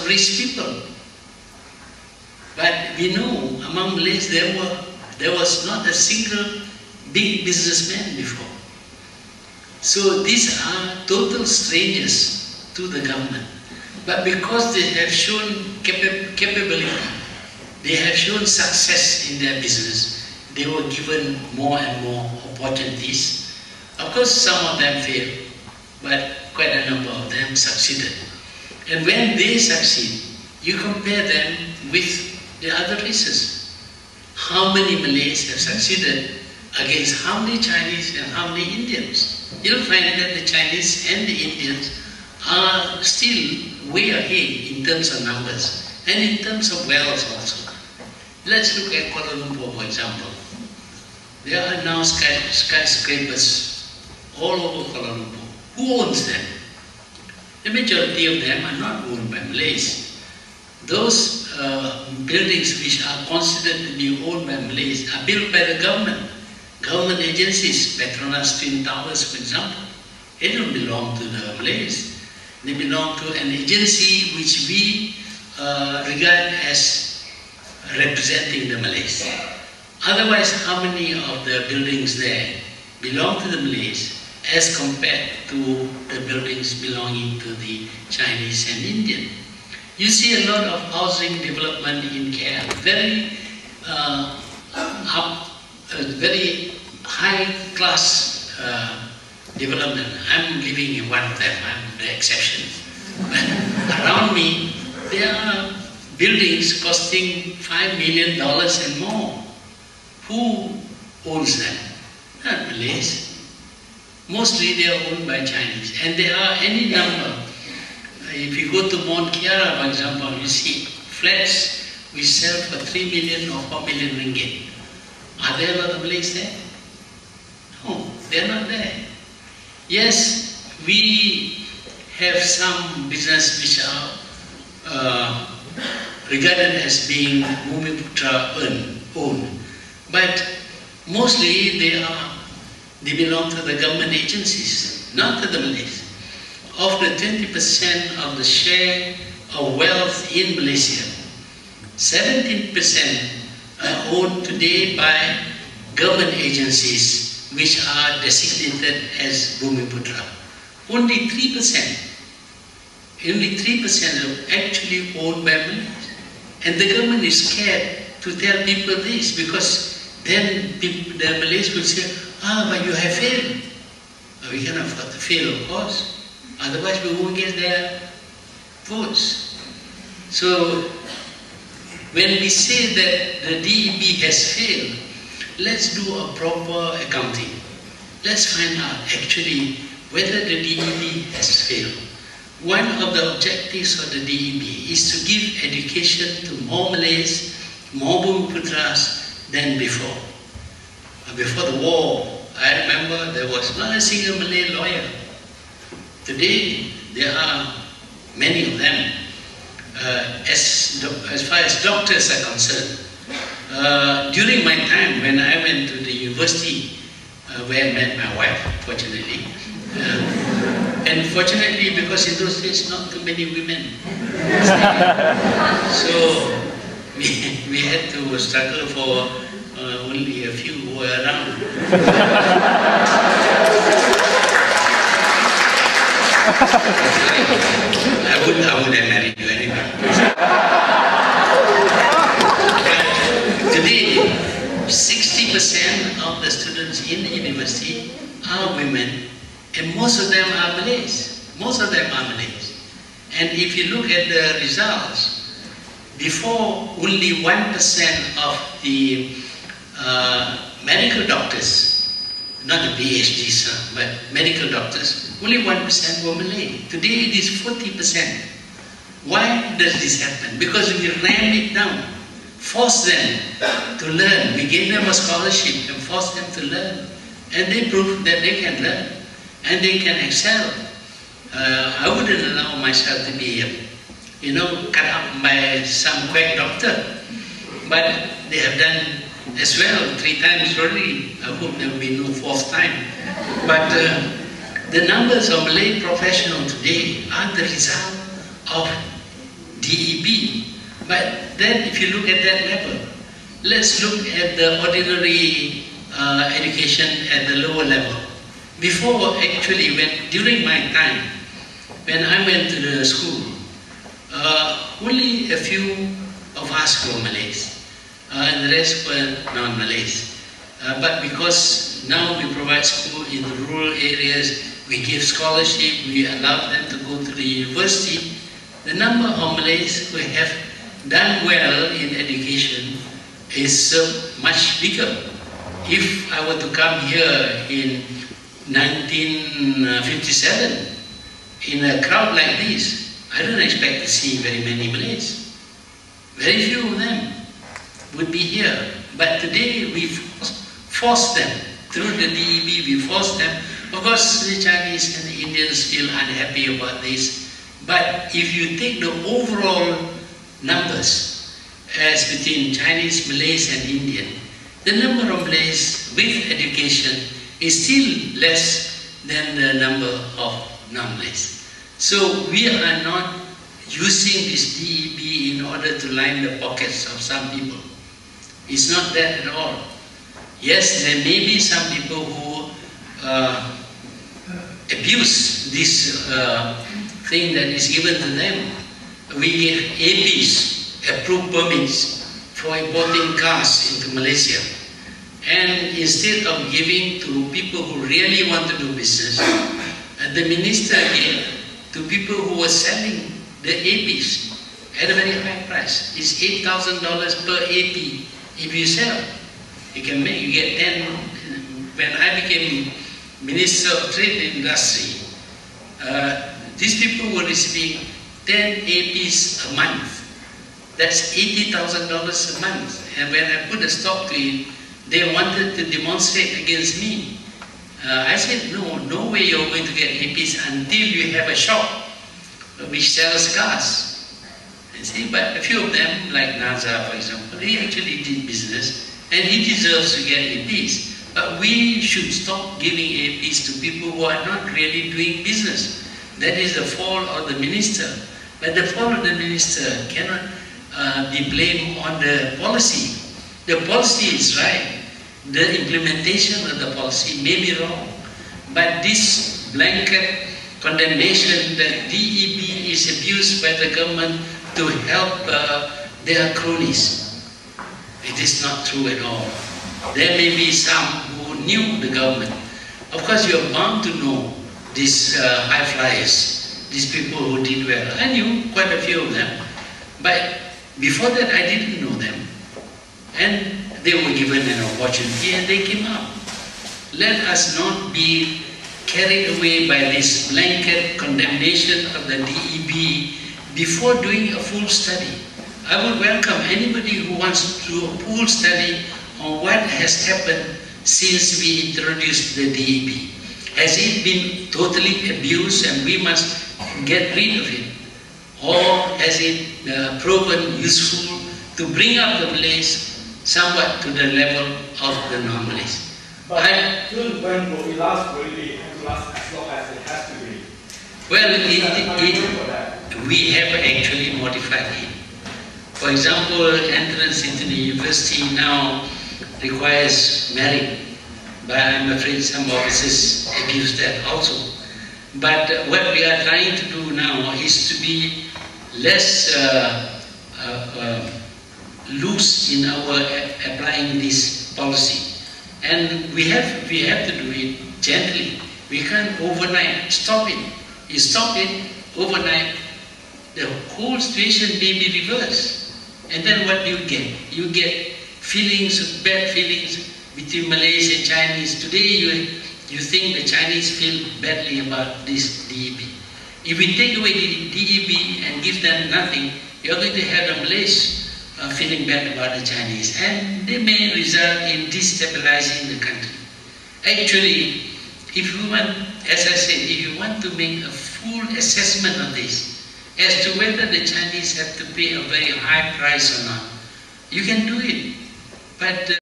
of rich people. But we know among Malays there was not a single big businessman before. So these are total strangers to the government. But because they have shown capability, they have shown success in their business, they were given more and more opportunities. Of course, some of them failed, but quite a number of them succeeded. And when they succeed, you compare them with the other races. How many Malays have succeeded against how many Chinese and how many Indians? You'll find that the Chinese and the Indians are still way ahead in terms of numbers and in terms of wealth also. Let's look at Kuala Lumpur, for example. There are now skyscrapers all over Kuala Lumpur. Who owns them? The majority of them are not owned by Malays. Those buildings which are considered to be owned by Malays are built by the government. Government agencies, Petronas Twin Towers, for example, they don't belong to the Malays. They belong to an agency which we regard as representing the Malays. Otherwise, how many of the buildings there belong to the Malays as compared to the buildings belonging to the Chinese and Indian? You see a lot of housing development in KL, very high-class development. I'm living in one of them, I'm the exception. But around me, there are buildings costing $5 million and more. Who owns them? Not Malays. Mostly they are owned by Chinese. And there are any number. If you go to Mount Kiara, for example, you see flats which sell for 3 million or 4 million ringgit. Are there a lot of Malays there? No, they are not there. Yes, we have some business which are regarded as being Bhumiputra owned, but mostly they belong to the government agencies, not to the Malays. Of the 20% of the share of wealth in Malaysia, 17% are owned today by government agencies which are designated as Bhumiputra. Only 3% are actually owned by Malays. And the government is scared to tell people this, because then the Malays will say, but you have failed. We can afford to fail, of course. Otherwise we won't get their votes. So when we say that the DEB has failed, let's do a proper accounting. Let's find out actually whether the DEB has failed. One of the objectives of the DEB is to give education to more Malays, more Bhumiputras than before. Before the war, I remember there was not a single Malay lawyer. Today, there are many of them. As far as doctors are concerned, during my time when I went to the university, where I met my wife, fortunately, and fortunately because in those days not too many women, so we had to struggle for only a few who were around. I wouldn't have married you anyway. But today, 60% of the students in the university are women, and most of them are Malays. Most of them are Malays. And if you look at the results, before only 1% of the medical doctors, not the PhDs, but medical doctors, only 1% were Malay. Today it is 40%. Why does this happen? Because we rammed it down, forced them to learn. We gave them a scholarship and forced them to learn. And they proved that they can learn and they can excel. I wouldn't allow myself to be, cut up by some quack doctor. But they have done as well 3 times already. I hope there will be no 4th time. But the numbers of Malay professionals today are the result of DEB. But then if you look at that level, let's look at the ordinary education at the lower level. Before, actually, during my time, when I went to the school, only a few of us were Malays, and the rest were non-Malays. But because now we provide school in the rural areas, we give scholarship, we allow them to go to the university, the number of Malays who have done well in education is much bigger. If I were to come here in 1957, in a crowd like this, I don't expect to see very many Malays. Very few of them would be here. But today we force them, through the DEB we force them. Of course the Chinese and the Indians feel unhappy about this. But if you take the overall numbers as between Chinese, Malays and Indian, the number of Malays with education is still less than the number of non-Malays. So we are not using this DEB in order to line the pockets of some people. It's not that at all. Yes, there may be some people who abuse this thing that is given to them. We give APs, approved permits, for importing cars into Malaysia. And instead of giving to people who really want to do business, the minister gave to people who were selling the APs at a very high price. It's $8,000 per AP if you sell. You get 10. When I became Minister of Trade and Industry, these people were receiving 10 APs a month. That's $80,000 a month. And when I put a stop to it, they wanted to demonstrate against me. I said, no way you're going to get APs until you have a shop which sells cars. You see, but a few of them, like Naza, for example, he actually did business and he deserves to get APs. But we should stop giving APs to people who are not really doing business. That is the fault of the minister. But the fault of the minister cannot be blamed on the policy. The policy is right. The implementation of the policy may be wrong. But this blanket condemnation that DEB is abused by the government to help their cronies, it is not true at all. There may be some who knew the government. Of course, you are bound to know these high flyers, these people who did well. I knew quite a few of them. But before that, I didn't know them. And they were given an opportunity and they came out. Let us not be carried away by this blanket condemnation of the DEB before doing a full study. I would welcome anybody who wants to do a full study on what has happened since we introduced the DEB. Has it been totally abused and we must get rid of it? Or has it proven useful to bring up the Malays somewhat to the level of the non-Malays? But when will it last? Will it last as long as it has to be? Well, we have actually modified it. For example, entrance into the university now requires merit, but I'm afraid some officers abuse that also. But what we are trying to do now is to be less loose in our applying this policy. And we have to do it gently. We can't overnight stop it. You stop it overnight, the whole situation may be reversed. And then what do you get? You get feelings, bad feelings between Malays and Chinese. Today you think the Chinese feel badly about this DEB. If we take away the DEB and give them nothing, you're going to have the Malays feeling bad about the Chinese, and they may result in destabilizing the country. Actually, if you want, as I said, if you want to make a full assessment of this, as to whether the Chinese have to pay a very high price or not, you can do it. But